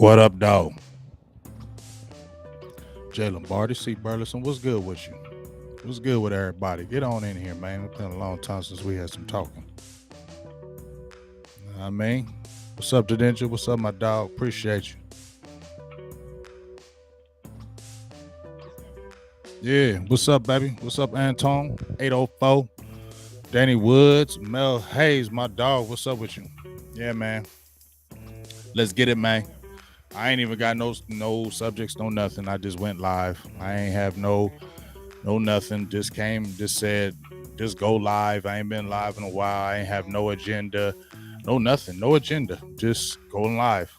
What up, dog? Jalen Barty, C. Burleson, what's good with you? What's good with everybody? Get on in here, man. It's been a long time since we had some talking. I mean, what's up, Judential? What's up, my dog? Appreciate you. Yeah, what's up, baby? What's up, Anton? 804. Danny Woods, Mel Hayes, my dog. What's up with you? Yeah, man. Let's get it, man. I ain't even got no subjects, no nothing. I just went live. I ain't have no nothing. Just said, just go live. I ain't been live in a while. I ain't have no agenda, no nothing, no agenda. Just going live.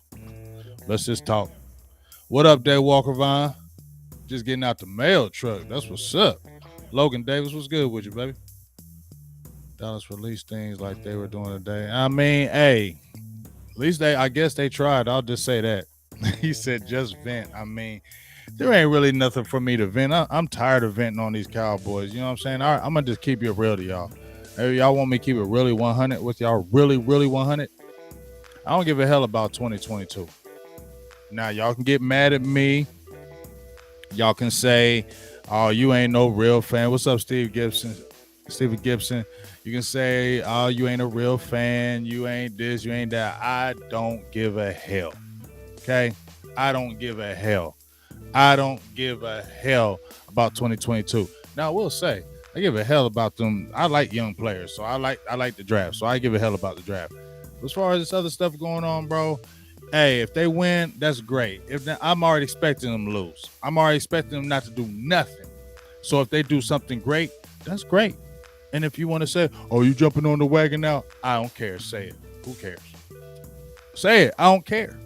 Let's just talk. What up, Dave Walker Vine? Just getting out the mail truck. That's what's up. Logan Davis, what's good with you, baby? Dallas released things like they were doing today. I mean, hey, at least I guess they tried. I'll just say that. He said just vent. I mean, there ain't really nothing for me to vent. I'm tired of venting on these Cowboys. You know what I'm saying? All right, I'm going to just keep it real to y'all. Hey, y'all want me to keep it really 100 with y'all? Really, really 100? I don't give a hell about 2022. Now, y'all can get mad at me. Y'all can say, oh, you ain't no real fan. What's up, Steve Gibson? Steven Gibson. You can say, oh, you ain't a real fan. You ain't this, you ain't that. I don't give a hell. Okay? I don't give a hell. I don't give a hell about 2022. Now, I will say, I give a hell about them. I like young players, so I like the draft. So I give a hell about the draft. As far as this other stuff going on, bro, hey, if they win, that's great. If not, I'm already expecting them to lose. I'm already expecting them not to do nothing. So if they do something great, that's great. And if you want to say, oh, you jumping on the wagon now? I don't care. Say it. Who cares? Say it. I don't care.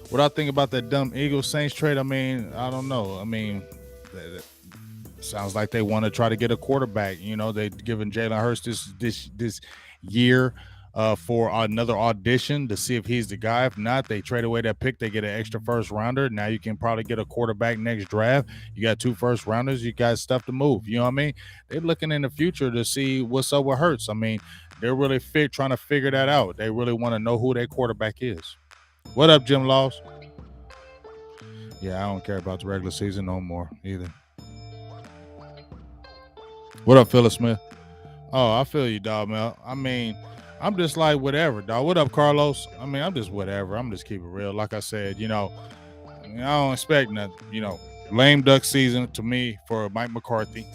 What I think about that dumb Eagles Saints trade, I mean, I don't know. I mean, it sounds like they want to try to get a quarterback. You know, they're giving Jalen Hurts this year for another audition to see if he's the guy. If not, they trade away that pick. They get an extra first rounder. Now you can probably get a quarterback next draft. You got 2 first rounders. You got stuff to move. You know what I mean? They're looking in the future to see what's up with Hurts. I mean, they're really trying to figure that out. They really want to know who their quarterback is. What up, Jim Laws? Yeah, I don't care about the regular season no more either. What up, Philip Smith? Oh, I feel you, dog, man. I mean, I'm just like whatever, dog. What up, Carlos? I mean, I'm just whatever. I'm just keep it real. Like I said, you know, I don't expect nothing. You know, lame duck season to me for Mike McCarthy.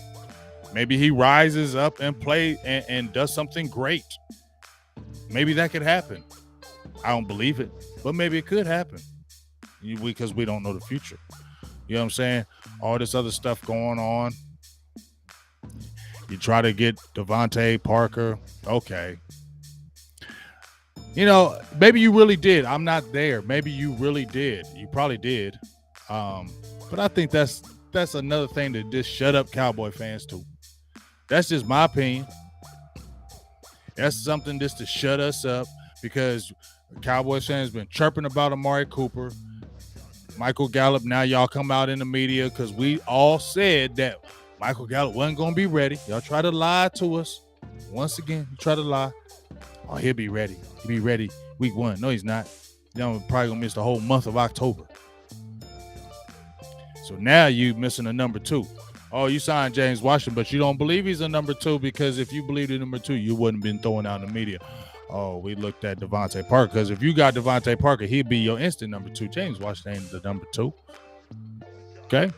Maybe he rises up and plays and does something great. Maybe that could happen. I don't believe it, but maybe it could happen because we don't know the future. You know what I'm saying? All this other stuff going on. You try to get Devontae Parker. Okay. You know, maybe you really did. I'm not there. Maybe you really did. You probably did. But I think that's another thing to just shut up Cowboy fans too. That's just my opinion. That's something just to shut us up because Cowboys fans been chirping about Amari Cooper, Michael Gallup. Now y'all come out in the media because we all said that Michael Gallup wasn't going to be ready. Y'all try to lie to us. Once again, you try to lie. Oh, he'll be ready. He'll be ready week 1. No, he's not. Y'all probably going to miss the whole month of October. So now you missing a number 2. Oh, you signed James Washington, but you don't believe he's a number 2 because if you believed in number 2, you wouldn't have been throwing out in the media. Oh, we looked at Devontae Parker because if you got Devontae Parker, he'd be your instant number 2. James Washington ain't the number 2. Okay?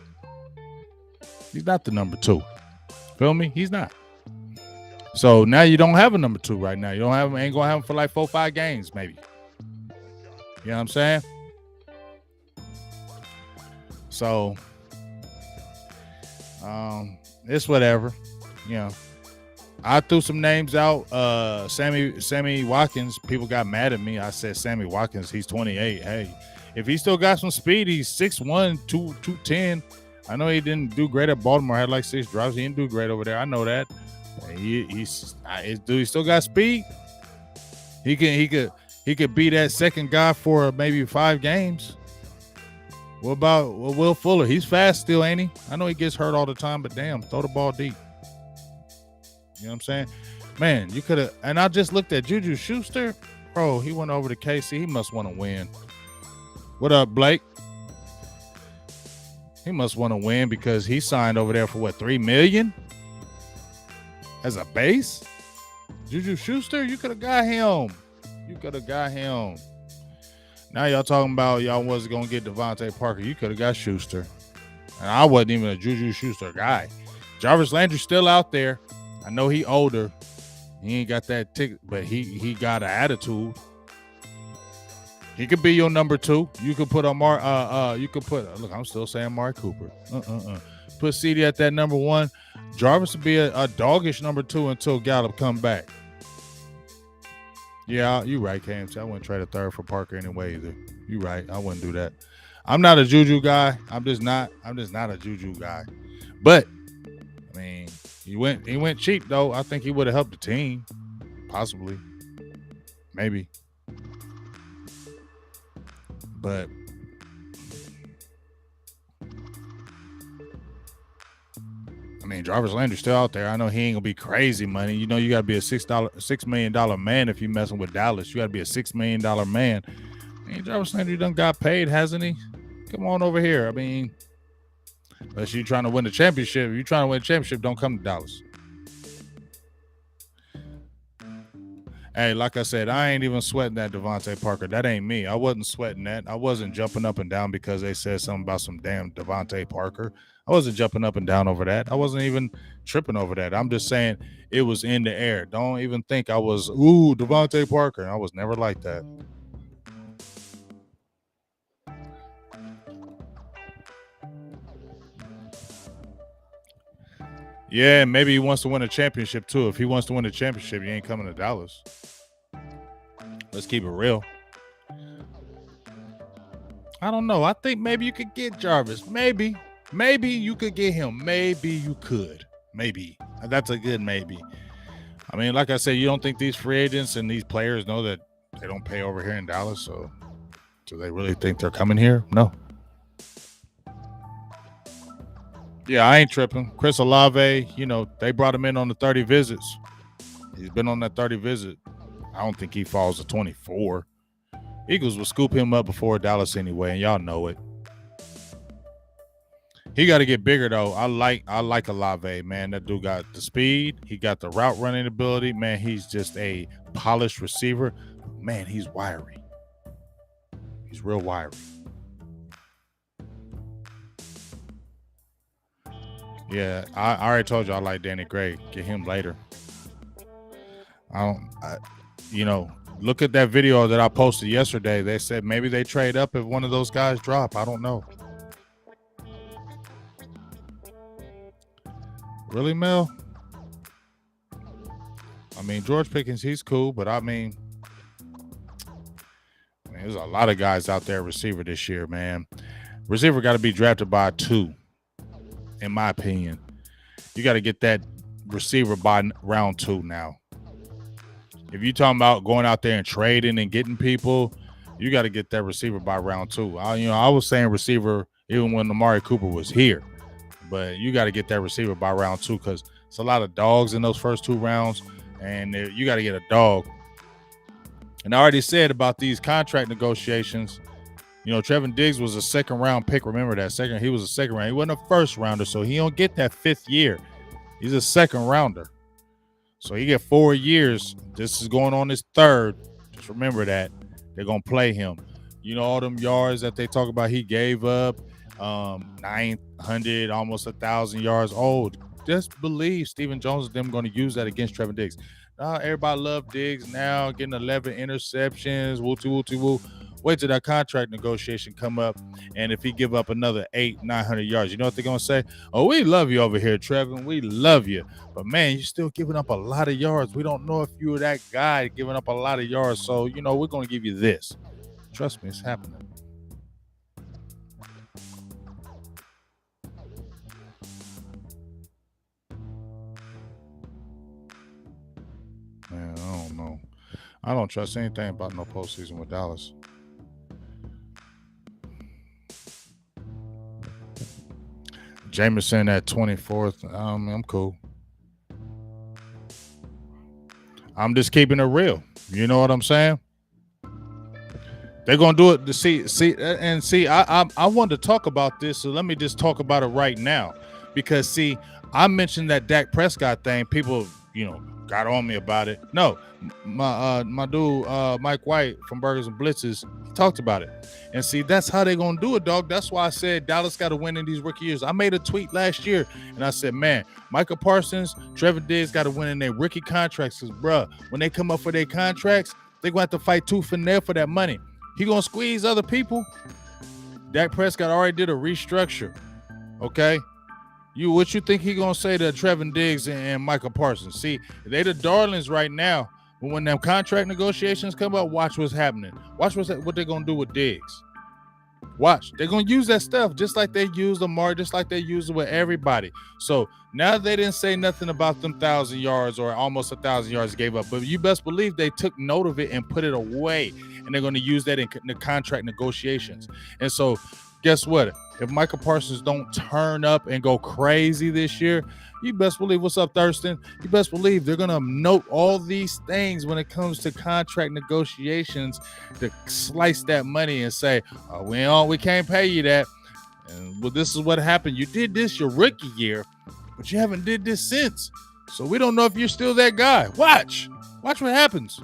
He's not the number 2. Feel me? He's not. So now you don't have a number 2 right now. You don't have him, ain't gonna have him for like 4-5 games, maybe. You know what I'm saying? So it's whatever. You know. I threw some names out. Sammy Watkins. People got mad at me. I said Sammy Watkins, he's 28. Hey, if he still got some speed, he's 6'1", 210. I know he didn't do great at Baltimore. Had like 6 drops. He didn't do great over there. I know that. He still got speed. He could be that second guy for maybe 5 games. What about Will Fuller? He's fast still, ain't he? I know he gets hurt all the time, but damn, throw the ball deep. You know what I'm saying? Man, you could have. And I just looked at Juju Schuster. Bro, he went over to KC. He must want to win. What up, Blake? He must want to win because he signed over there for what, $3 million as a base? Juju Schuster, you could have got him. Now y'all talking about y'all wasn't gonna get Devontae Parker. You could have got Schuster. And I wasn't even a Juju Schuster guy. Jarvis Landry still out there. I know he older. He ain't got that ticket, but he got an attitude. He could be your number 2. You could put on look, I'm still saying Mark Cooper. Put CD at that number 1. Jarvis would be a doggish number 2 until Gallup come back. Yeah, you right, KMC. I wouldn't trade a third for Parker anyway either. You right. I wouldn't do that. I'm not a Juju guy. I'm just not a Juju guy. But I mean, he went cheap though. I think he would have helped the team. Possibly. Maybe. But I mean, Jarvis Landry's still out there. I know he ain't gonna be crazy money. You know, you gotta be a $6 million man if you're messing with Dallas. You gotta be a $6 million man. I mean, Jarvis Landry done got paid, hasn't he? Come on over here. I mean, unless you're trying to win the championship. If you're trying to win a championship, don't come to Dallas. Hey, like I said, I ain't even sweating that Devontae Parker. That ain't me. I wasn't sweating that. I wasn't jumping up and down because they said something about some damn Devontae Parker. I wasn't jumping up and down over that. I wasn't even tripping over that. I'm just saying it was in the air. Don't even think I was, Devontae Parker. I was never like that. Yeah, maybe he wants to win a championship too. If he wants to win a championship, he ain't coming to Dallas. Let's keep it real. I don't know. I think maybe you could get Jarvis. Maybe you could get him. Maybe you could. Maybe. That's a good maybe. I mean, like I said, you don't think these free agents and these players know that they don't pay over here in Dallas? So do they really think they're coming here? No. Yeah, I ain't tripping. Chris Olave, they brought him in on the 30 visits. He's been on that 30 visit. I don't think he falls to 24. Eagles will scoop him up before Dallas anyway, and y'all know it. He got to get bigger, though. I like Olave, man. That dude got the speed. He got the route running ability. Man, he's just a polished receiver. Man, he's wiry. He's real wiry. Yeah, I already told you I like Danny Gray. Get him later. Look at that video that I posted yesterday. They said maybe they trade up if one of those guys drop. I don't know. Really, Mel? I mean, George Pickens, he's cool, but I mean, there's a lot of guys out there receiver this year, man. Receiver got to be drafted by 2. In my opinion, you got to get that receiver by round 2 now. If you're talking about going out there and trading and getting people, you got to get that receiver by round 2. I was saying receiver even when Amari Cooper was here, but you got to get that receiver by round 2 because it's a lot of dogs in those first 2 rounds, and you got to get a dog. And I already said about these contract negotiations. Trevon Diggs was a second-round pick. Remember that. He was a second round. He wasn't a first-rounder, so he don't get that 5th year. He's a second-rounder. So he get 4 years. This is going on his 3rd. Just remember that. They're going to play him. All them yards that they talk about he gave up, 900, almost 1,000 yards. Oh, just believe Stephen Jones and them going to use that against Trevon Diggs. Everybody love Diggs now, getting 11 interceptions, woo. Wait till that contract negotiation come up, and if he give up another 900 yards, you know what they're going to say? Oh, we love you over here, Trevon. We love you. But, man, you're still giving up a lot of yards. We don't know if you were that guy giving up a lot of yards, so, we're going to give you this. Trust me, it's happening. Man, I don't know. I don't trust anything about no postseason with Dallas. Jameson at 24th. I'm cool. I'm just keeping it real. You know what I'm saying? They're gonna do it to see. I wanted to talk about this, so let me just talk about it right now, because see, I mentioned that Dak Prescott thing. People, got on me about it. No, my dude Mike White from Burgers and Blitzes, he talked about it, and see, that's how they gonna do it, dog. That's why I said Dallas got to win in these rookie years. I made a tweet last year, and I said, man, Micah Parsons, Trevor Diggs got to win in their rookie contracts, because bruh, when they come up for their contracts, they gonna have to fight tooth and nail for that money. He gonna squeeze other people. Dak Prescott already did a restructure. Okay, what you think he gonna say to Trevon Diggs and Michael Parsons? See, they the darlings right now. But when them contract negotiations come up, watch what's happening. Watch what they're gonna do with Diggs. Watch, they're gonna use that stuff just like they used Lamar, just like they used it with everybody. So now they didn't say nothing about them 1,000 yards or almost 1,000 yards gave up, but you best believe they took note of it and put it away, and they're going to use that in the contract negotiations. And so, guess what? If Michael Parsons don't turn up and go crazy this year, you best believe, what's up, Thurston? You best believe they're going to note all these things when it comes to contract negotiations to slice that money and say, we can't pay you that. And well, this is what happened. You did this your rookie year, but you haven't did this since. So we don't know if you're still that guy. Watch what happens.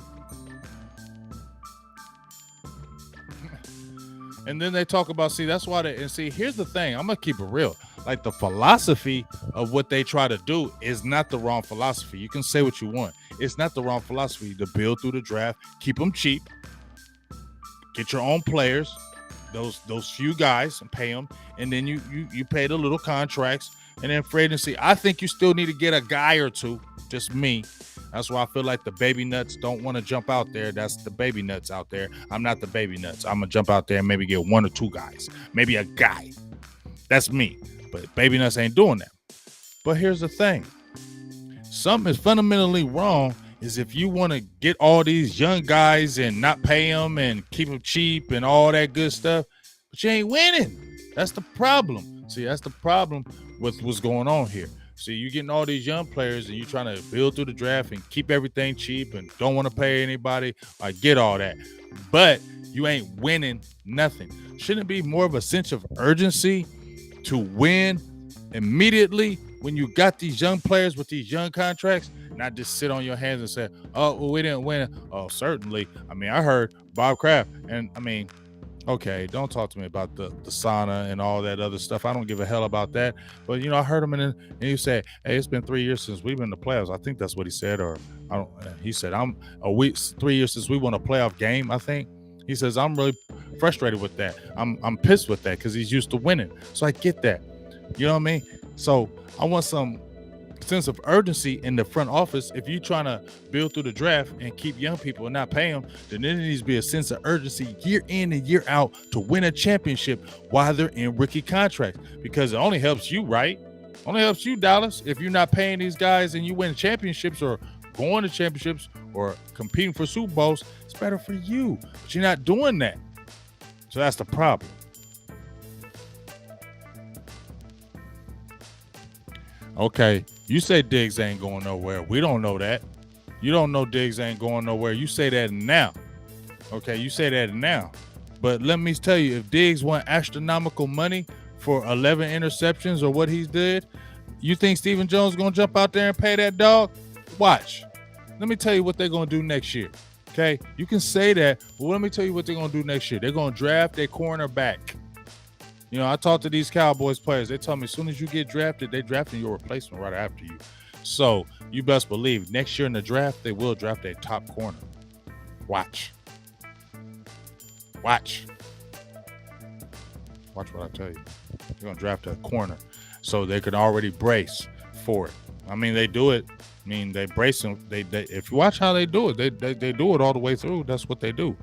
And then they talk about, that's why here's the thing. I'm going to keep it real. Like, the philosophy of what they try to do is not the wrong philosophy. You can say what you want. It's not the wrong philosophy to build through the draft, keep them cheap, get your own players, those few guys, and pay them, and then you pay the little contracts, and then free agency. I think you still need to get a guy or two, just me. That's why I feel like the baby nuts don't want to jump out there. That's the baby nuts out there. I'm not the baby nuts. I'm going to jump out there and maybe get one or two guys, maybe a guy. That's me. But baby nuts ain't doing that. But here's the thing. Something is fundamentally wrong is if you want to get all these young guys and not pay them and keep them cheap and all that good stuff, but you ain't winning. That's the problem. See, that's the problem with what's going on here. See, you're getting all these young players and you're trying to build through the draft and keep everything cheap and don't want to pay anybody. I get all that. But you ain't winning nothing. Shouldn't it be more of a sense of urgency to win immediately when you got these young players with these young contracts? Not just sit on your hands and say, oh, well, we didn't win. Oh, certainly. I mean, I heard Bob Kraft, and I mean, okay, don't talk to me about the sauna and all that other stuff. I don't give a hell about that. But, I heard him and he said, hey, it's been 3 years since we've been in the playoffs. I think that's what he said. Or he said, 3 years since we won a playoff game, I think. He says, I'm really frustrated with that. I'm pissed with that because he's used to winning. So I get that. You know what I mean? So I want some sense of urgency in the front office. If you're trying to build through the draft and keep young people and not pay them, then there needs to be a sense of urgency year in and year out to win a championship while they're in rookie contracts, because it only helps you, right? Only helps you, Dallas, if you're not paying these guys and you win championships or going to championships or competing for Super Bowls. It's better for you, but you're not doing that. So that's the problem. Okay, you say Diggs ain't going nowhere. We don't know that. You don't know Diggs ain't going nowhere. You say that now. Okay, you say that now. But let me tell you, if Diggs want astronomical money for 11 interceptions or what he did, you think Stephen Jones is going to jump out there and pay that dog? Watch. Let me tell you what they're going to do next year. Okay, you can say that, but let me tell you what they're going to do next year. They're going to draft their cornerback. I talked to these Cowboys players. They tell me as soon as you get drafted, they drafting your replacement right after you. So you best believe next year in the draft, they will draft a top corner. Watch. Watch what I tell you. They're going to draft a corner so they could already brace for it. I mean, they do it. I mean, they brace them. They if you watch how they do it, they do it all the way through. That's what they do.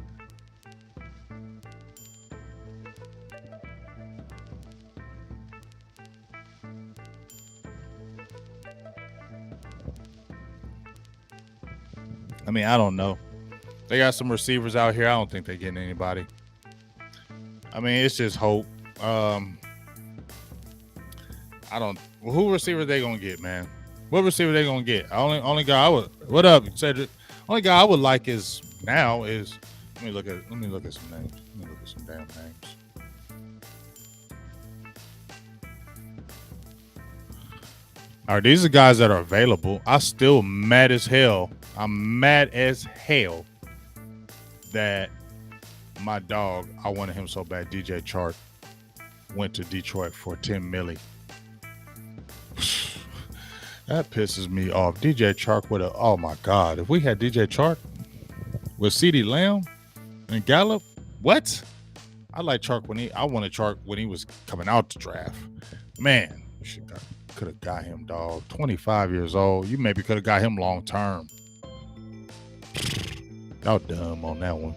I mean, I don't know. They got some receivers out here. I don't think they're getting anybody. I mean, it's just hope. Who receiver they gonna get, man? What receiver they gonna get? Only guy I would. What up, Cedric? Only guy I would like is Let me look at some names. Let me look at some damn names. All right, these are guys that are available. I'm still mad as hell. I'm mad as hell that my dog, I wanted him so bad, DJ Chark, went to Detroit for $10 million. That pisses me off. DJ Chark would have, oh my God. If we had DJ Chark with CeeDee Lamb and Gallup, what? I wanted Chark when he was coming out the draft. Man, could have got him, dog. 25 years old. You maybe could have got him long term. Y'all dumb on that one.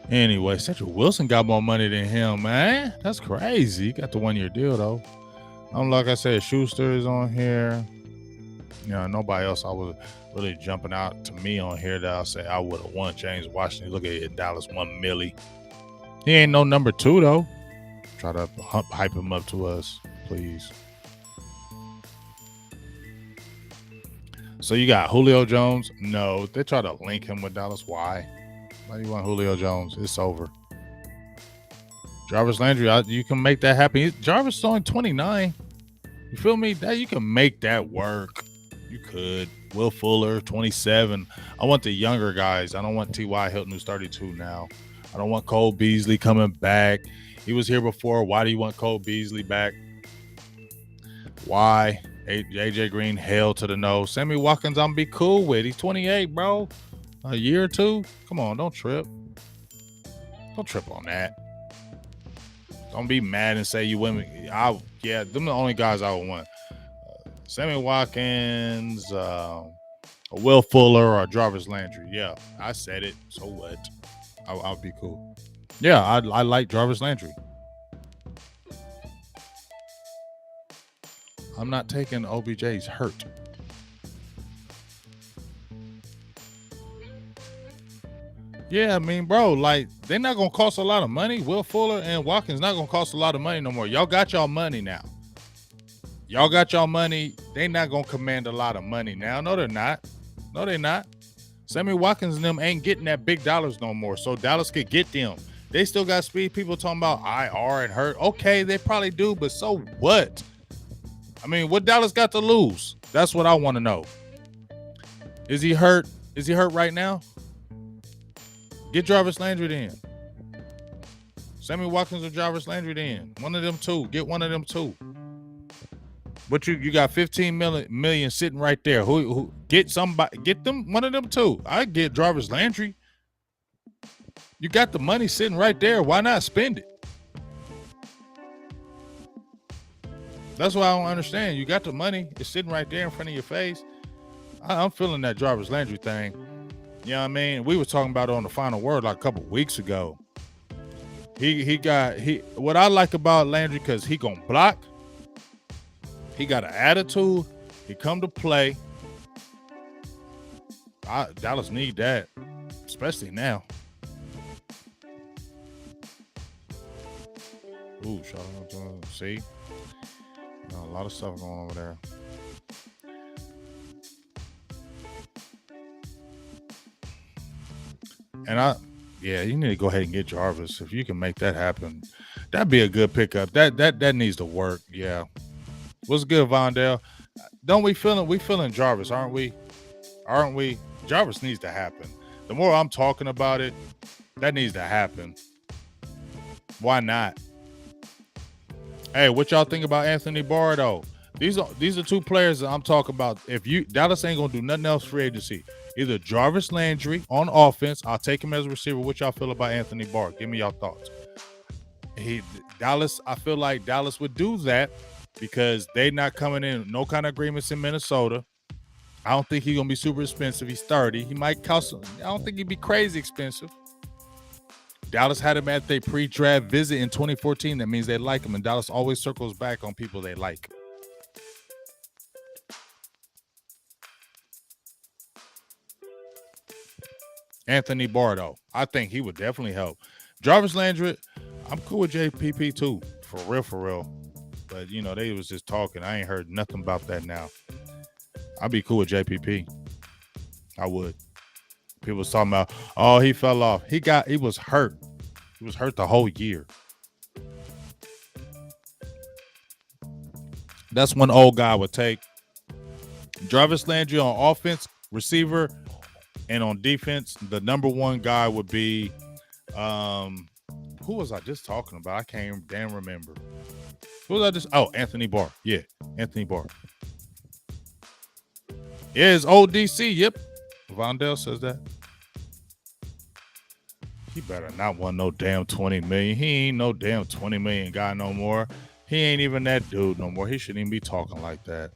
Anyway, Cedric Wilson got more money than him, man. That's crazy. He got the 1-year deal, though. Like I said, Schuster is on here. Nobody else I was really jumping out to me on here that I'll say I would have won. James Washington. Look at it, Dallas, $1 million. He ain't no number 2, though. Try to hype him up to us, please. So you got Julio Jones. No, they try to link him with Dallas. Why? Why do you want Julio Jones? It's over. Jarvis Landry, you can make that happen. Jarvis is only 29. You feel me? That you can make that work. You could. Will Fuller, 27. I want the younger guys. I don't want T.Y. Hilton, who's 32 now. I don't want Cole Beasley coming back. He was here before. Why do you want Cole Beasley back? Why? AJ Green, hell to the no. Sammy Watkins, I'm be cool with. He's 28, bro. A year or two? Come on, don't trip. Don't trip on that. Don't be mad and say you win. Them the only guys I would want. Sammy Watkins, Will Fuller, or Jarvis Landry. Yeah, I said it. So what? I'll be cool. Yeah, I like Jarvis Landry. I'm not taking OBJ's hurt. Yeah, I mean, bro, like, they're not going to cost a lot of money. Will Fuller and Watkins not going to cost a lot of money no more. Y'all got y'all money now. Y'all got y'all money. They not going to command a lot of money now. No, they're not. No, they're not. Sammy Watkins and them ain't getting that big dollars no more, so Dallas could get them. They still got speed. People talking about IR and hurt. Okay, they probably do, but so what? I mean, what Dallas got to lose? That's what I want to know. Is he hurt? Is he hurt right now? Get Jarvis Landry then. Sammy Watkins or Jarvis Landry then. One of them two. Get one of them two. But you got 15 million sitting right there. Who get somebody? Get them one of them two. I get Jarvis Landry. You got the money sitting right there. Why not spend it? That's why I don't understand. You got the money. It's sitting right there in front of your face. I'm feeling that Jarvis Landry thing. You know what I mean? We were talking about it on the Final Word like a couple weeks ago. What I like about Landry, because he gonna block. He got an attitude. He come to play. Dallas need that, especially now. Ooh, shout out to him. See? A lot of stuff going on over there. And you need to go ahead and get Jarvis. If you can make that happen, that'd be a good pickup. That needs to work. Yeah. What's good, Vondell? Don't we feeling Jarvis, aren't we? Aren't we? Jarvis needs to happen. The more I'm talking about it, that needs to happen. Why not? Hey, what y'all think about Anthony Barr, though? These are two players that I'm talking about. If Dallas ain't gonna do nothing else free agency, either Jarvis Landry on offense, I'll take him as a receiver. What y'all feel about Anthony Barr? Give me y'all thoughts. I feel like Dallas would do that because they not coming in no kind of agreements in Minnesota. I don't think he's gonna be super expensive. He's 30. He might cost. I don't think he'd be crazy expensive. Dallas had him at their pre-draft visit in 2014. That means they like him, and Dallas always circles back on people they like. Anthony Barr, though, I think he would definitely help. Jarvis Landry, I'm cool with JPP too, for real. But, they was just talking. I ain't heard nothing about that now. I'd be cool with JPP. I would. People was talking about, oh, he fell off. He was hurt. He was hurt the whole year. That's one old guy would take. Jarvis Landry on offense, receiver, and on defense, the number one guy would be who was I just talking about? I can't damn remember. Who was I just? Oh, Anthony Barr. Yeah, Anthony Barr. Yeah, it's old DC. Yep. Vondell says that. He better not want no damn 20 million. He ain't no damn 20 million guy no more. He ain't even that dude no more. He shouldn't even be talking like that.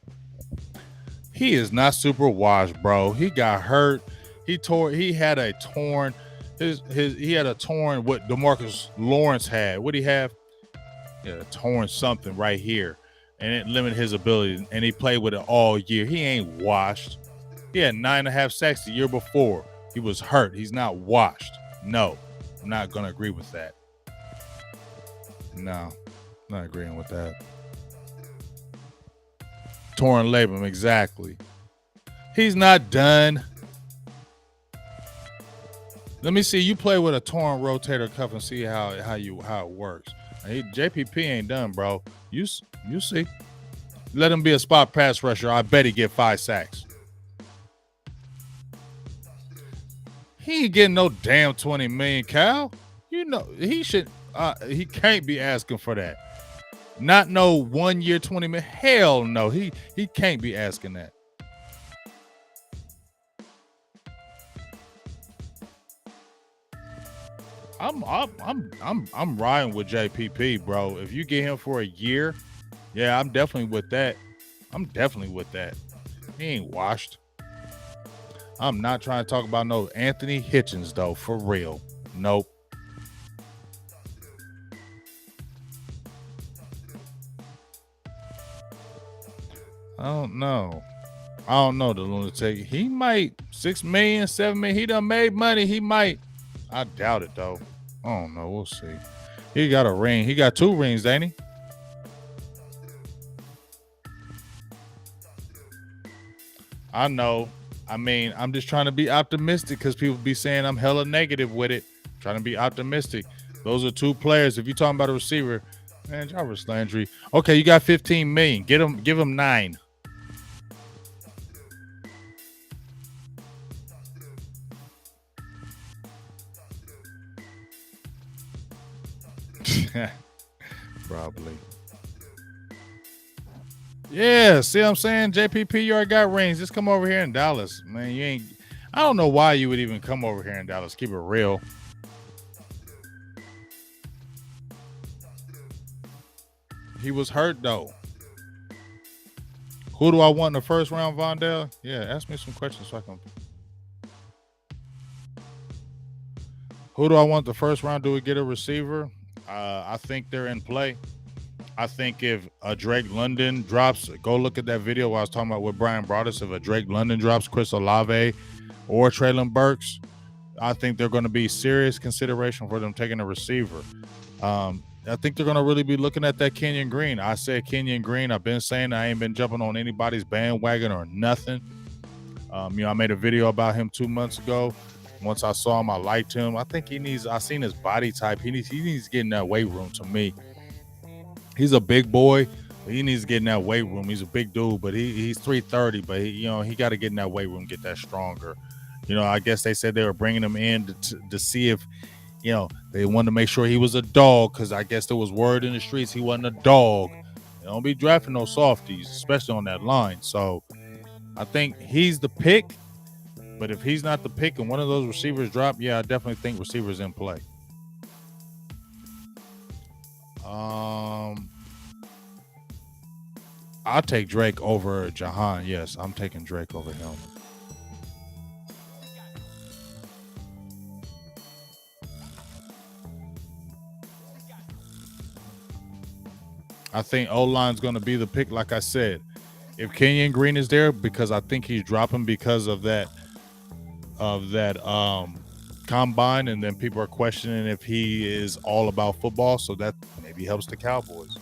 He is not super washed, bro. He got hurt. He had a torn what DeMarcus Lawrence had. What did he have? He had a torn something right here. And it limited his ability. And he played with it all year. He ain't washed. He had 9.5 sacks the year before. He was hurt. He's not washed. No, I'm not going to agree with that. No, not agreeing with that. Torn labrum, exactly. He's not done. Let me see. You play with a torn rotator cuff and see how it works. JPP ain't done, bro. You see. Let him be a spot pass rusher. I bet he get 5 sacks. He ain't getting no damn 20 million, Cal. You know he should. He can't be asking for that. Not no 1 year 20 million. Hell no. He can't be asking that. I'm riding with JPP, bro. If you get him for a year, yeah, I'm definitely with that. He ain't washed. I'm not trying to talk about no Anthony Hitchens though, for real. Nope. I don't know the lunatic. He might 6 million, 7 million. He done made money. He might. I doubt it though. I don't know. We'll see. He got a ring. He got 2 rings, ain't he? I know. I mean, I'm just trying to be optimistic because people be saying I'm hella negative with it. Trying to be optimistic. Those are 2 players. If you're talking about a receiver, man, Jarvis Landry. Okay, you got 15 million. Give him 9. Probably. Yeah, see what I'm saying? JPP, you already got rings. Just come over here in Dallas. Man, you ain't. I don't know why you would even come over here in Dallas. Keep it real. He was hurt, though. Who do I want in the first round, Vondell? Yeah, ask me some questions so I can. Who do I want the first round? Do we get a receiver? I think they're in play. I think if a Drake London drops, go look at that video I was talking about with Brian Broaddus. If a Drake London drops, Chris Olave or Traylon Burks, I think they're going to be serious consideration for them taking a receiver. I think they're going to really be looking at that Kenyon Green. I said Kenyon Green. I've been saying I ain't been jumping on anybody's bandwagon or nothing. I made a video about him 2 months ago. Once I saw him, I liked him. I think I seen his body type. He needs to get in that weight room to me. He's a big boy, but he needs to get in that weight room. He's a big dude, but he's 330, but he got to get in that weight room, get that stronger. I guess they said they were bringing him in to see if, they wanted to make sure he was a dog, because I guess there was word in the streets he wasn't a dog. They don't be drafting no softies, especially on that line. So I think he's the pick, but if he's not the pick and one of those receivers drop, yeah, I definitely think receivers in play. I'll take Drake over Jahan. Yes, I'm taking Drake over him. I think O-line's going to be the pick, like I said. If Kenyon Green is there, because I think he's dropping because of that combine, and then people are questioning if he is all about football, so that maybe helps the Cowboys.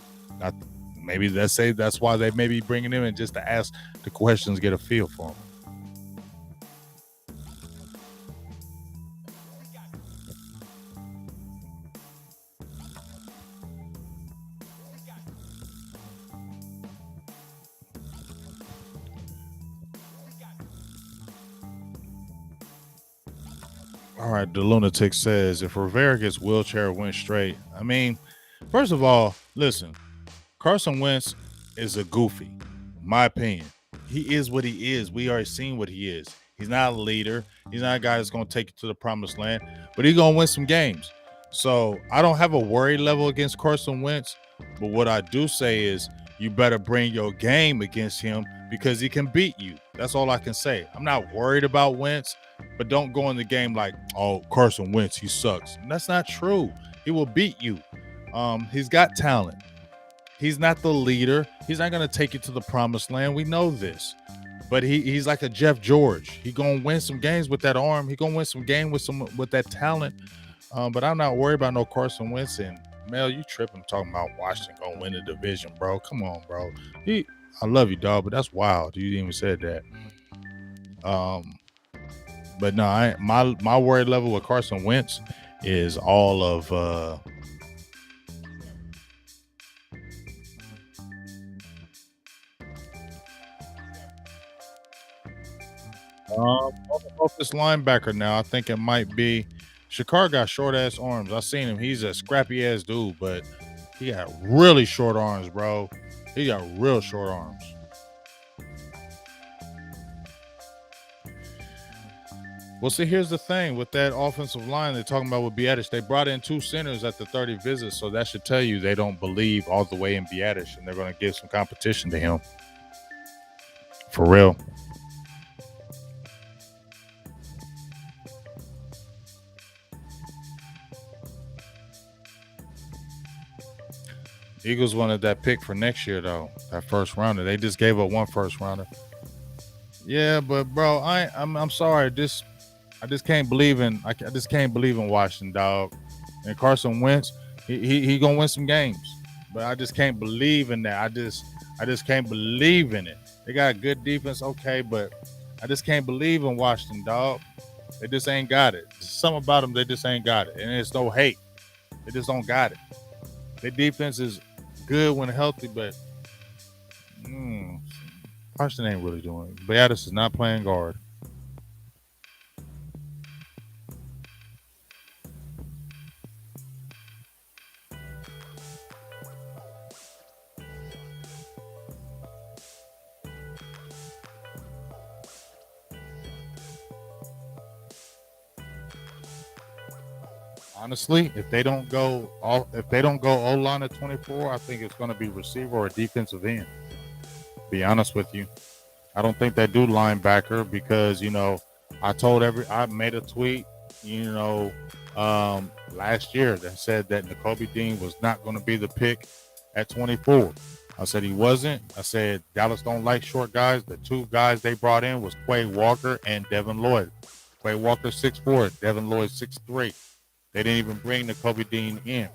Maybe that's why they may be bringing him in, just to ask the questions, get a feel for him. All right, the lunatic says if Rivera gets wheelchair win straight. I mean, first of all, listen, Carson Wentz is a goofy, my opinion. He is what he is. We already seen what he is. He's not a leader. He's not a guy that's going to take you to the promised land, but he's going to win some games. So I don't have a worry level against Carson Wentz, but what I do say is you better bring your game against him because he can beat you. That's all I can say. I'm not worried about Wentz, but don't go in the game like, oh, Carson Wentz, he sucks. And that's not true. He will beat you. He's got talent. He's not the leader. He's not going to take you to the promised land. We know this. But he's like a Jeff George. He going to win some games with that arm. He going to win some game with that talent. But I'm not worried about no Carson Wentz. And Mel, you tripping talking about Washington going to win the division, bro. Come on, bro. I love you, dog, but that's wild. You didn't even said that. But no, my worry level with Carson Wentz is all of this linebacker now. I think it might be Shakar got short ass arms. I seen him. He's a scrappy ass dude, but he got really short arms, bro. He got real short arms. Well, see, here's the thing with that offensive line they're talking about with Biadasz. They brought in 2 centers at the 30 visits, so that should tell you they don't believe all the way in Biadasz, and they're going to give some competition to him. For real. Eagles wanted that pick for next year, though. That first rounder. They just gave up 1 first rounder. Yeah, but bro, I'm sorry. I just can't believe in Washington, dog. And Carson Wentz, he gonna win some games, but I just can't believe in that. I just can't believe in it. They got a good defense, okay, but I just can't believe in Washington, dog. They just ain't got it. There's something about them, they just ain't got it, and it's no hate. They just don't got it. Their defense is good when healthy, but Washington ain't really doing it. Biadasz is not playing guard. Honestly, if they don't go O-line at 24, I think it's going to be receiver or defensive end. Be honest with you, I don't think they do linebacker because I made a tweet, last year that said that Nakobe Dean was not going to be the pick at 24. I said he wasn't. I said Dallas don't like short guys. The 2 guys they brought in was Quay Walker and Devin Lloyd. Quay Walker 6'4", Devin Lloyd 6'3". They didn't even bring Nakobe Dean in.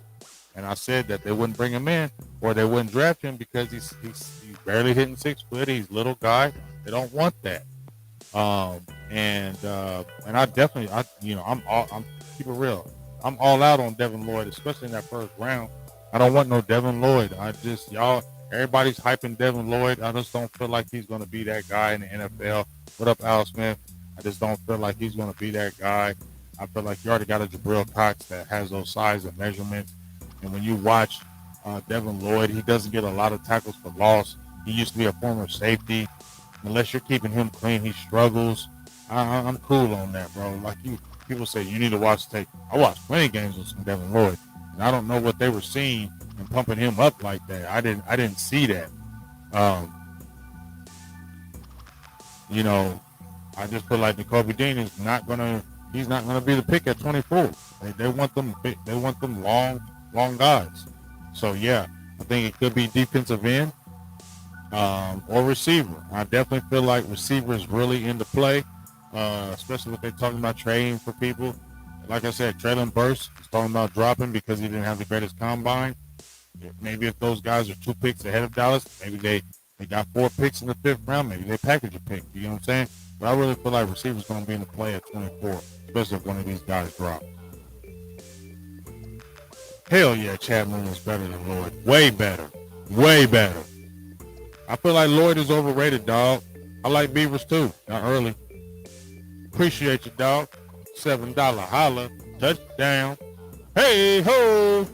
And I said that they wouldn't bring him in or they wouldn't draft him because he's barely hitting 6 foot. He's a little guy. They don't want that. And I definitely, I'm keep it real. I'm all out on Devin Lloyd, especially in that first round. I don't want no Devin Lloyd. Everybody's hyping Devin Lloyd. I just don't feel like he's going to be that guy in the NFL. What up, Al Smith? I just don't feel like he's going to be that guy. I feel like you already got a Jabril Cox that has those size and measurements. And when you watch Devin Lloyd, he doesn't get a lot of tackles for loss. He used to be a former safety. Unless you're keeping him clean, he struggles. I'm cool on that, bro. Like people say, you need to watch tape. I watched plenty of games with some Devin Lloyd, and I don't know what they were seeing and pumping him up like that. I didn't see that. I just feel like Nakobe Dean is not gonna. He's not gonna be the pick at 24. They want them. They want them long guys. So yeah, I think it could be defensive end. Or receiver. I definitely feel like receiver is really into play, especially what they're talking about trading for people. Like I said, Traylon Burks is talking about dropping because he didn't have the greatest combine. Maybe if those guys are 2 picks ahead of Dallas, maybe they got 4 picks in the 5th round, maybe they package a pick. You know what I'm saying? But I really feel like receiver's going to be in the play at 24, especially if one of these guys drop. Hell yeah, Chapman was better than Lloyd. Way better. Way better. I feel like Lloyd is overrated, dog. I like Beavers too. Not early. Appreciate you, dog. $7 holla. Touchdown. Hey ho.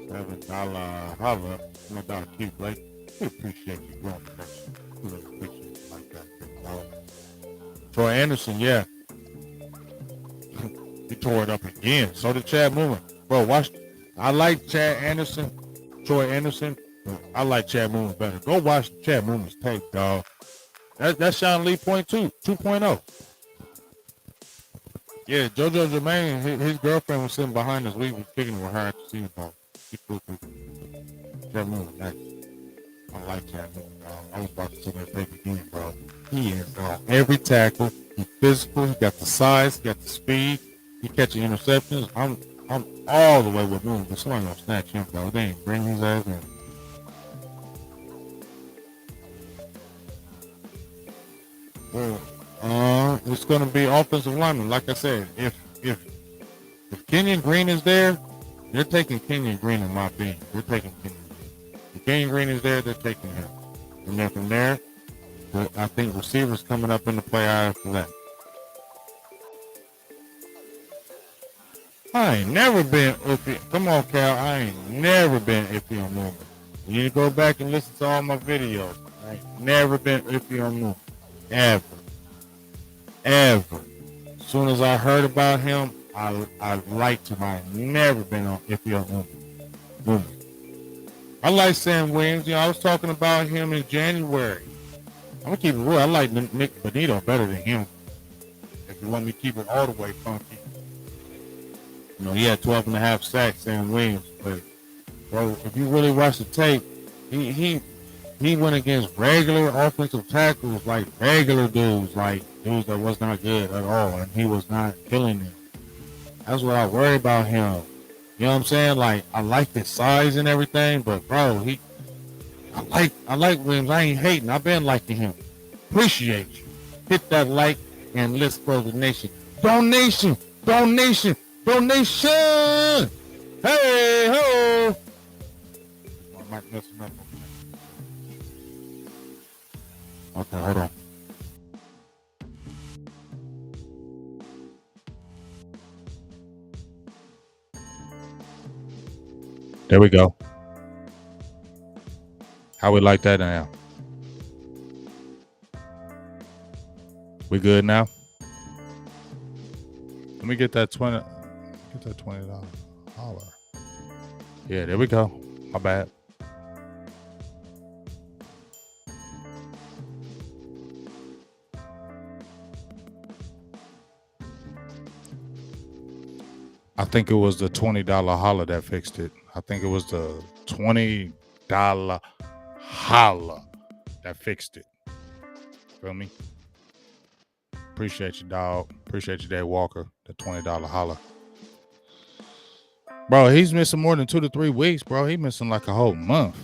$7 holla. No doubt, Q Blake. We appreciate you growing connection. We really appreciate you like that, big dog. Troy Anderson, yeah. He tore it up again. So did Chad Moore. Bro, watch. I like Chad Anderson, Troy Anderson. But I like Chad Moore better. Go watch Chad Moore's tape, dog. That's Sean Lee point 2.0. Yeah, JoJo Jermaine, his girlfriend was sitting behind us. We was kicking with her at the Senior Bowl. Chad Moore, nice. I like Chad Moore, dog. I was about to see that tape again, bro. He is on every tackle. He's physical. He got the size. He got the speed. He catching interceptions. I'm all the way with Moore, but somebody gonna snatch him, though. They ain't bring his ass in. Well, it's gonna be offensive lineman. Like I said, if Kenyon Green is there, they're taking Kenyon Green in my opinion. They're taking Kenyon Green. If Kenyon Green is there, they're taking him. And then from there, I think receivers coming up in the play after that. I ain't never been iffy. Come on, Cal. I ain't never been iffy on Moore. You need to go back and listen to all my videos. I ain't never been iffy on Moore. Ever. As soon as I heard about him, I liked him. I ain't never been on iffy on Moore. I like Sam Williams. You know, I was talking about him in January. I'm going to keep it real. I like Nick Bonito better than him. If you want me to keep it all the way funky. You know, he had 12 and a half sacks, Sam Williams. But, bro, if you really watch the tape, he went against regular offensive tackles, like regular dudes, like dudes that was not good at all, and he was not killing them. That's what I worry about him. You know what I'm saying? Like, I like his size and everything, but, bro, I like Williams. I ain't hating. I've been liking him. Appreciate you. Hit that like and let's grow the nation. Donation! Donation! Donation! Hey ho! I might mess him up. Okay, hold on. There we go. How we like that now? We good now? Let me get that $20 holler. Yeah, there we go. My bad. I think it was the $20 holler that fixed it. I think it was the $20 holla that fixed it. Feel me? Appreciate you, dog. Appreciate you, Dave Walker. The $20 holla. Bro, he's missing more than 2 to 3 weeks, bro. He's missing like a whole month.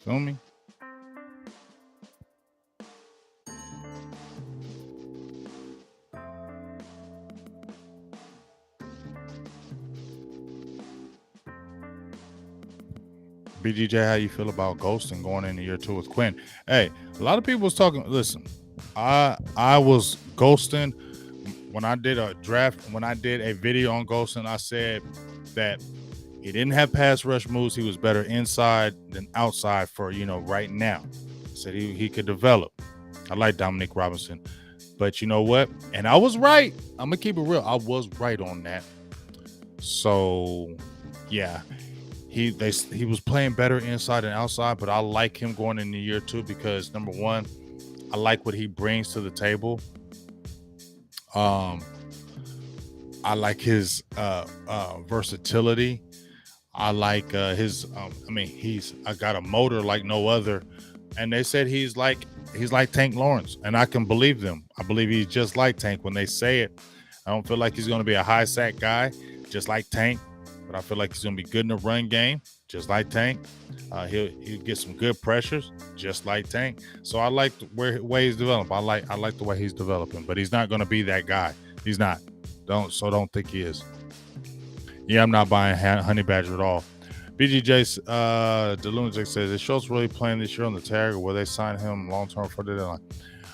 Feel me? BGJ, how you feel about Golston going into year 2 with Quinn? Hey, a lot of people was talking. Listen, I was Golston when I did a draft. When I did a video on Golston, I said that he didn't have pass rush moves. He was better inside than outside for right now. I said he could develop. I like Dominic Robinson, but you know what? And I was right. I'm gonna keep it real. I was right on that. So yeah. He was playing better inside and outside, but I like him going into year 2 because number one, I like what he brings to the table. I like his versatility. I like his. He's got a motor like no other, and they said he's like Tank Lawrence, and I can believe them. I believe he's just like Tank when they say it. I don't feel like he's going to be a high sack guy, just like Tank. But I feel like he's going to be good in the run game, just like Tank. He'll get some good pressures, just like Tank. So I like the way he's developing. I like the way he's developing, but he's not going to be that guy. He's not. Don't think he is. Yeah, I'm not buying Honey Badger at all. BGJ, the Lunatic says, is Schultz really playing this year on the tag, or will they sign him long-term for the deadline?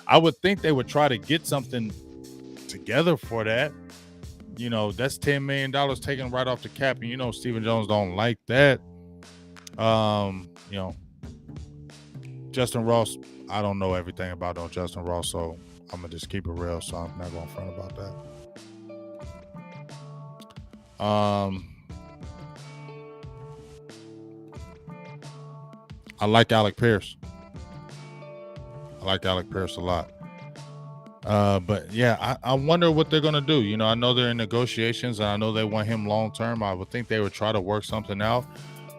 I would think they would try to get something together for that. You know, that's $10 million taken right off the cap, and you know Stephen Jones don't like that. You know, Justin Ross, I don't know everything about Justin Ross, so I'm gonna just keep it real. So I'm not going front about that. I like Alec Pierce. I like Alec Pierce a lot. But yeah, I wonder what they're gonna do. You know, I know they're in negotiations, and I know they want him long term. I would think they would try to work something out.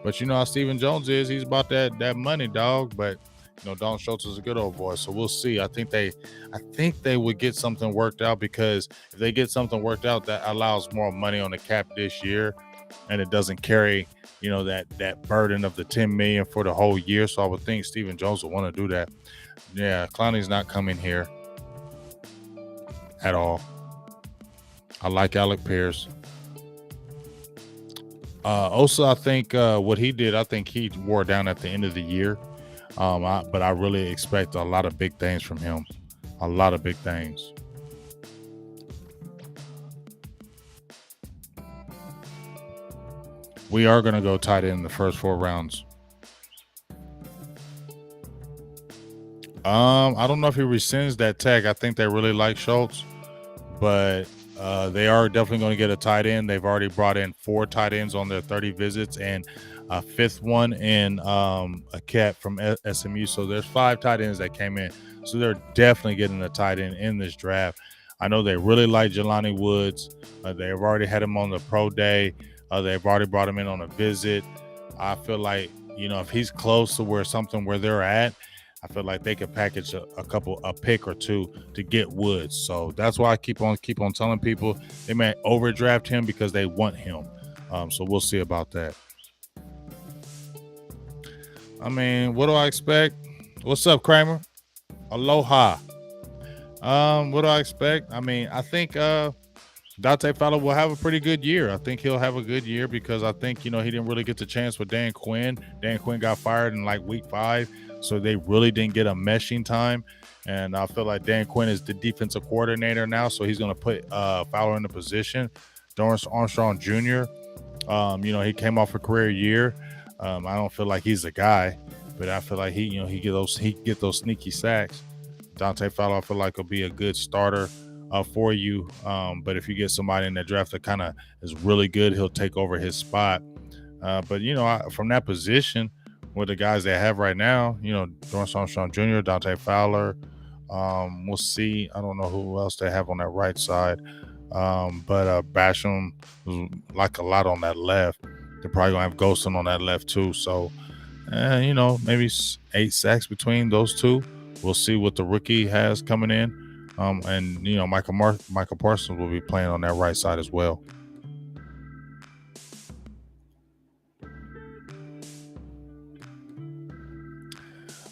But you know how Stephen Jones is; he's about that money, dog. But you know, Don Schultz is a good old boy, so we'll see. I think they would get something worked out, because if they get something worked out, that allows more money on the cap this year, and it doesn't carry, you know, that burden of the $10 million for the whole year. So I would think Stephen Jones would want to do that. Yeah, Clowney's not coming here at all. I like Alec Pierce. Also, I think what he did, I think he wore down at the end of the year. But I really expect a lot of big things from him. A lot of big things. We are going to go tight end in the first 4 rounds. I don't know if he rescinds that tag. I think they really like Schultz, but they are definitely going to get a tight end. They've already brought in 4 tight ends on their 30 visits, and a 5th one in a cat from SMU. So there's 5 tight ends that came in. So they're definitely getting a tight end in this draft. I know they really like Jelani Woods. They've already had him on the pro day. They've already brought him in on a visit. I feel like, you know, if he's close to where they're at, I feel like they could package a pick or 2 to get Woods. So that's why I keep on telling people they may overdraft him because they want him. So we'll see about that. I mean, what do I expect? What's up, Kramer? Aloha. What do I expect? I mean, I think Dante Fowler will have a pretty good year. I think he'll have a good year because I think, you know, he didn't really get the chance with Dan Quinn. Dan Quinn got fired in like week 5, so they really didn't get a meshing time. And I feel like Dan Quinn is the defensive coordinator now, so he's going to put Fowler in the position. Dorrance Armstrong Jr., you know, he came off a career year. I don't feel like he's a guy, but I feel like he get those sneaky sacks. Dante Fowler, I feel like, will be a good starter for you. But if you get somebody in that draft that kind of is really good, he'll take over his spot. But, you know, from that position with the guys they have right now, you know, Dorrance Armstrong Jr., Dante Fowler, we'll see. I don't know who else they have on that right side. But Basham was like a lot on that left. They're probably going to have Golston on that left too. So, you know, maybe 8 sacks between those two. We'll see what the rookie has coming in. And, you know, Michael Parsons will be playing on that right side as well.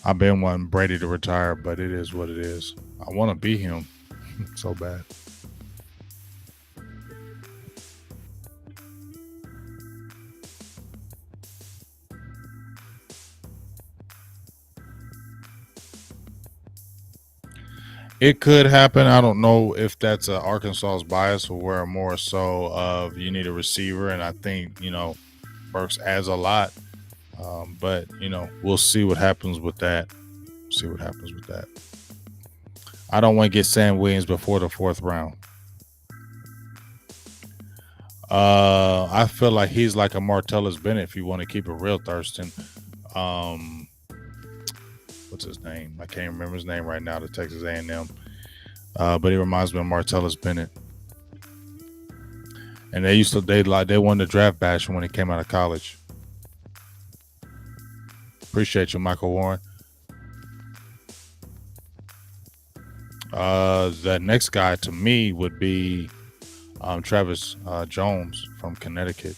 I've been wanting Brady to retire, but it is what it is. I want to be him so bad. It could happen. I don't know if that's Arkansas's bias or where more so of you need a receiver. And I think, you know, Burks adds a lot. But, you know, we'll see what happens with that. I don't want to get Sam Williams before the 4th round. I feel like he's like a Martellus Bennett if you want to keep it real, Thurston. What's his name? I can't remember his name right now, the Texas A&M. But he reminds me of Martellus Bennett. And they won the draft bash when he came out of college. Appreciate you, Michael Warren. The next guy to me would be Travis Jones from Connecticut.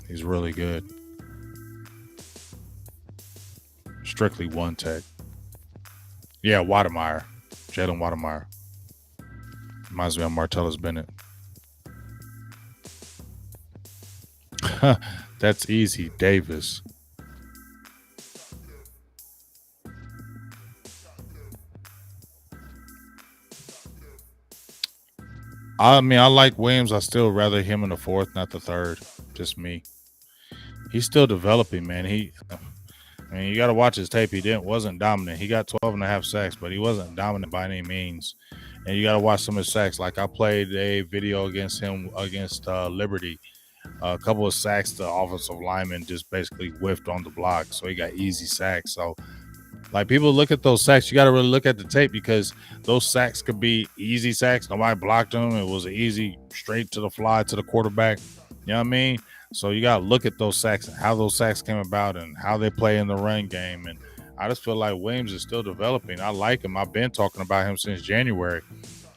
He's really good. Strictly one tech. Yeah, Wademeyer. Jalen Wademeyer. Reminds me of Martellus Bennett. That's easy. Davis. I mean, I like Williams. I still rather him in the fourth, not the third. Just me. He's still developing, man. I mean, you got to watch his tape. He wasn't dominant. He got 12 and a half sacks, but he wasn't dominant by any means. And you got to watch some of his sacks. Like I played a video against him against Liberty. A couple of sacks, the offensive lineman just basically whiffed on the block, so he got easy sacks. So, like, people look at those sacks, you got to really look at the tape because those sacks could be easy sacks. Nobody blocked them. It was an easy, straight to the fly to the quarterback. You know what I mean? So you got to look at those sacks and how those sacks came about and how they play in the run game. And I just feel like Williams is still developing. I like him. I've been talking about him since January,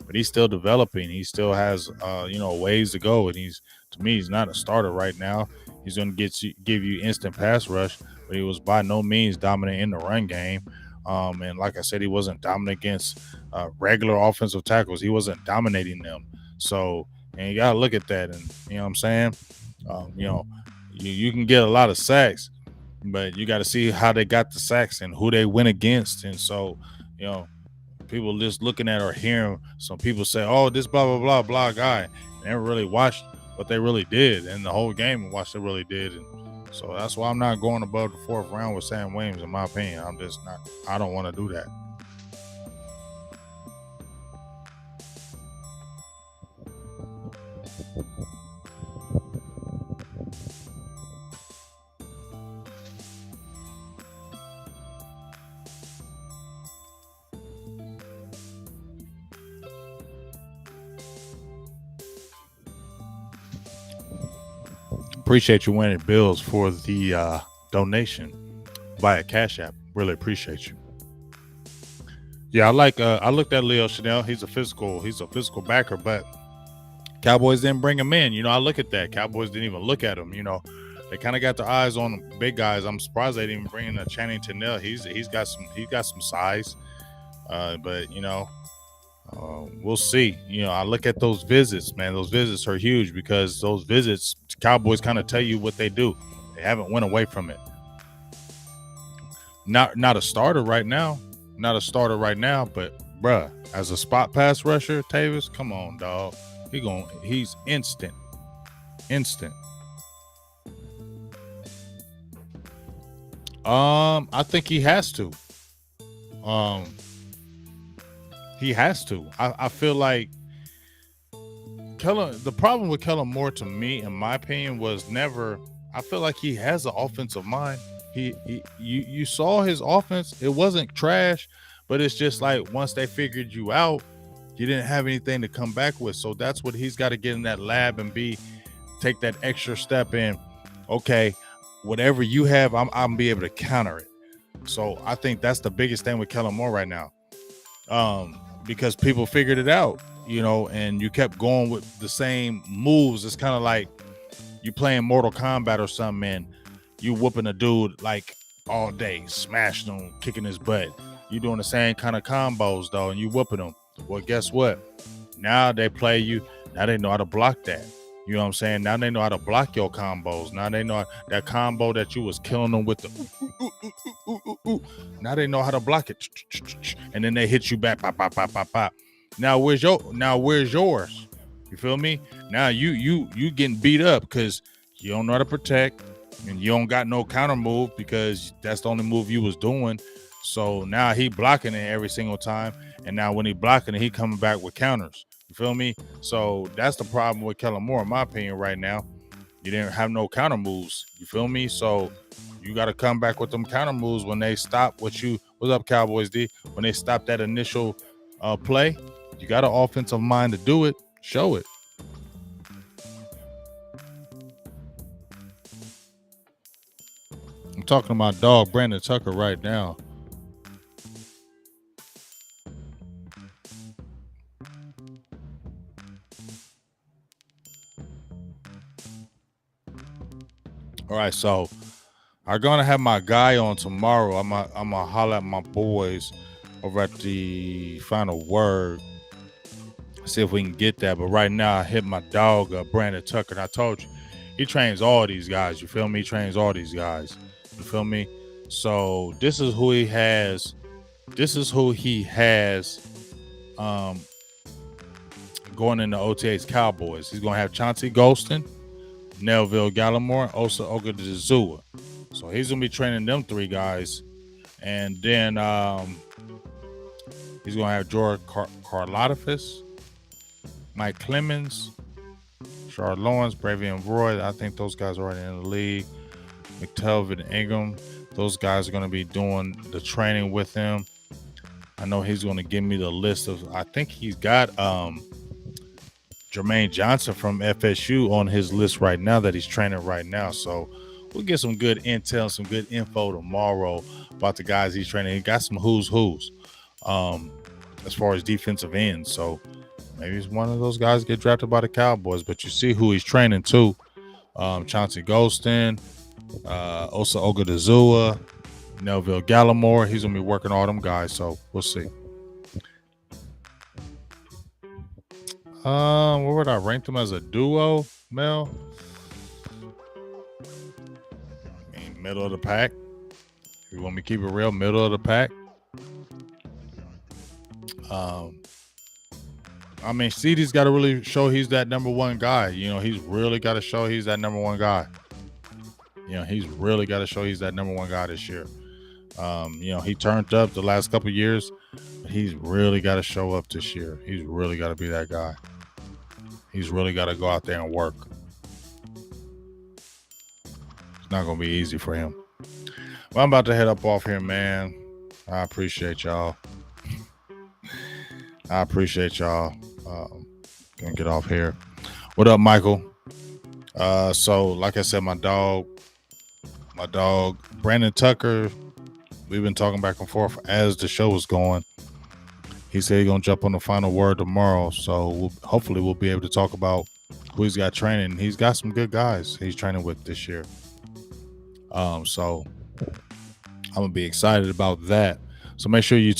but he's still developing. He still has, ways to go. And to me, he's not a starter right now. He's going to give you instant pass rush, but he was by no means dominant in the run game. And like I said, he wasn't dominant against regular offensive tackles. He wasn't dominating them. So, and you got to look at that. And, you know what I'm saying? You can get a lot of sacks, but you got to see how they got the sacks and who they went against. And so, people just looking at or hearing some people say, oh, this blah, blah, blah, blah guy. They never really watched what they really did in the whole game and watched what they really did. And so that's why I'm not going above the fourth round with Sam Williams, in my opinion. I don't want to do that. Appreciate you winning Bills for the donation via Cash App. Really appreciate you. Yeah, I looked at Leo Chanel. He's a physical backer, but Cowboys didn't bring him in. I look at that. Cowboys didn't even look at him. They kind of got their eyes on the big guys. I'm surprised they didn't even bring in a Channing Tindall. He's got some size, but we'll see. I look at those visits, man. Those visits are huge because those visits, Cowboys kind of tell you what they do. They haven't went away from it. Not a starter right now. Not a starter right now, but bruh, as a spot pass rusher, Tavis, come on, dog. He's instant. I think he has to. He has to. I feel like the problem with Kellen Moore, to me, in my opinion, was never. I feel like he has an offensive mind. You saw his offense. It wasn't trash, but it's just like once they figured you out, you didn't have anything to come back with. So that's what he's got to get in that lab and take that extra step in. Okay, whatever you have, I'm gonna be able to counter it. So I think that's the biggest thing with Kellen Moore right now. Because people figured it out, and you kept going with the same moves. It's kind of like you playing Mortal Kombat or something, and you whooping a dude like all day, smashing him, kicking his butt. You doing the same kind of combos though, and you whooping them. Well, guess what? Now they play you. Now they know how to block that. You know what I'm saying? Now they know how to block your combos. Now they know that combo that you was killing them with the. Now they know how to block it, and then they hit you back. Pop, pop, pop, pop, pop. Now where's yours? You feel me? Now you getting beat up because you don't know how to protect, and you don't got no counter move because that's the only move you was doing. So now he blocking it every single time, and now when he blocking it, he coming back with counters. You feel me? So that's the problem with Kellen Moore, in my opinion, right now. You didn't have no counter moves. You feel me? So you got to come back with them counter moves when they stop what's up, Cowboys D? When they stop that initial play, you got an offensive mind to do it. Show it. I'm talking to my dog, Brandon Tucker, right now. All right, so I'm gonna have my guy on tomorrow. I'm gonna holler at my boys over at the Final Word. See if we can get that. But right now, I hit my dog, Brandon Tucker. And I told you, he trains all these guys. You feel me? He trains all these guys. You feel me? So this is who he has. going into OTA's Cowboys. He's going to have Chauncey Golston, Neville Gallimore, Osa Ogadazua. So he's going to be training them 3 guys. And then he's going to have George Karlotifus, Mike Clemens, Charles Lawrence, Bravion Roy. I think those guys are already in the league. McTelvin Ingram. Those guys are going to be doing the training with him. I know he's going to give me the list of, I think he's got Jermaine Johnson from FSU on his list right now that he's training right now. So we'll get some good intel, some good info tomorrow about the guys he's training. He got some who's as far as defensive ends. So maybe it's one of those guys get drafted by the Cowboys, but you see who he's training too. Chauncey Golston, Osa Ogadazua, Neville Gallimore. He's going to be working all them guys, so we'll see. Where would I rank them as a duo, Mel? I mean, middle of the pack. If you want me to keep it real, middle of the pack. I mean, CD's got to really show he's that number 1 guy. You know, he's really got to show he's that number 1 guy. You know, he's really got to show he's that number 1 guy this year. You know, he turned up the last couple of years, but he's really got to show up this year. He's really got to be that guy. He's really got to go out there and work. It's not going to be easy for him. Well, I'm about to head up off here, man. I appreciate y'all. Gonna get off here. What up, Michael? So like I said, my dog, Brandon Tucker, we've been talking back and forth as the show was going. He said he's gonna jump on the final word tomorrow. So hopefully we'll be able to talk about who he's got training. He's got some good guys he's training with this year. So I'm gonna be excited about that. So make sure you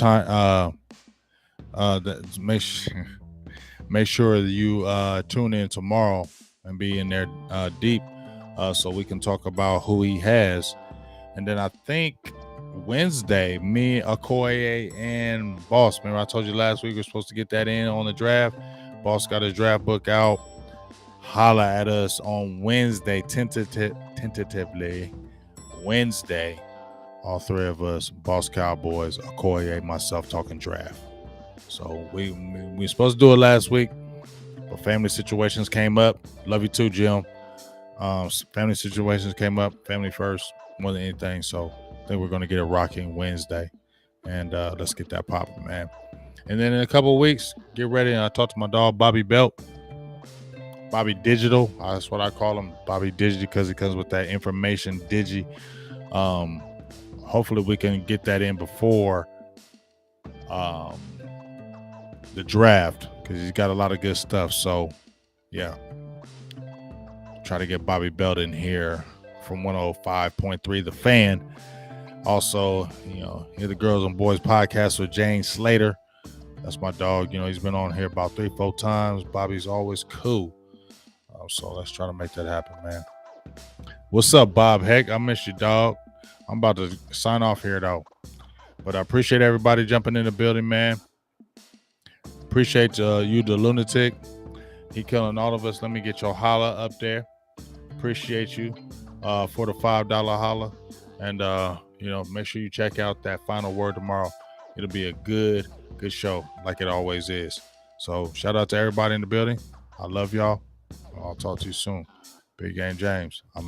make sure that you tune in tomorrow and be in there deep, so we can talk about who he has. And then I think Wednesday, me, Okoye, and Boss. Remember I told you last week we were supposed to get that in on the draft. Boss got his draft book out. Holla at us on Wednesday, tentatively. Wednesday, all 3 of us, Boss Cowboys, Okoye, myself, talking draft. So we supposed to do it last week, but family situations came up. Love you too, Jim. Family situations came up. Family first, more than anything. So I think we're going to get it rocking Wednesday, and let's get that popping, man. And then in a couple of weeks, get ready. And I talked to my dog, Bobby Belt. Bobby Digital. That's what I call him, Bobby Digi, because it comes with that information, Digi. Hopefully we can get that in before the draft, because he's got a lot of good stuff. So yeah, try to get Bobby Belt in here from 105.3 The Fan. Also, you know, hear the Girls and Boys podcast with Jane Slater. That's my dog. You know, he's been on here about 3-4 times. Bobby's always cool. So let's try to make that happen, man. What's up, Bob Heck? I miss you, dog. I'm about to sign off here, though. But I appreciate everybody jumping in the building, man. Appreciate you, the lunatic. He killing all of us. Let me get your holla up there. Appreciate you for the $5 holla. And, you know, make sure you check out that final word tomorrow. It'll be a good show like it always is. So shout out to everybody in the building. I love y'all. I'll talk to you soon. Big Game James. I'm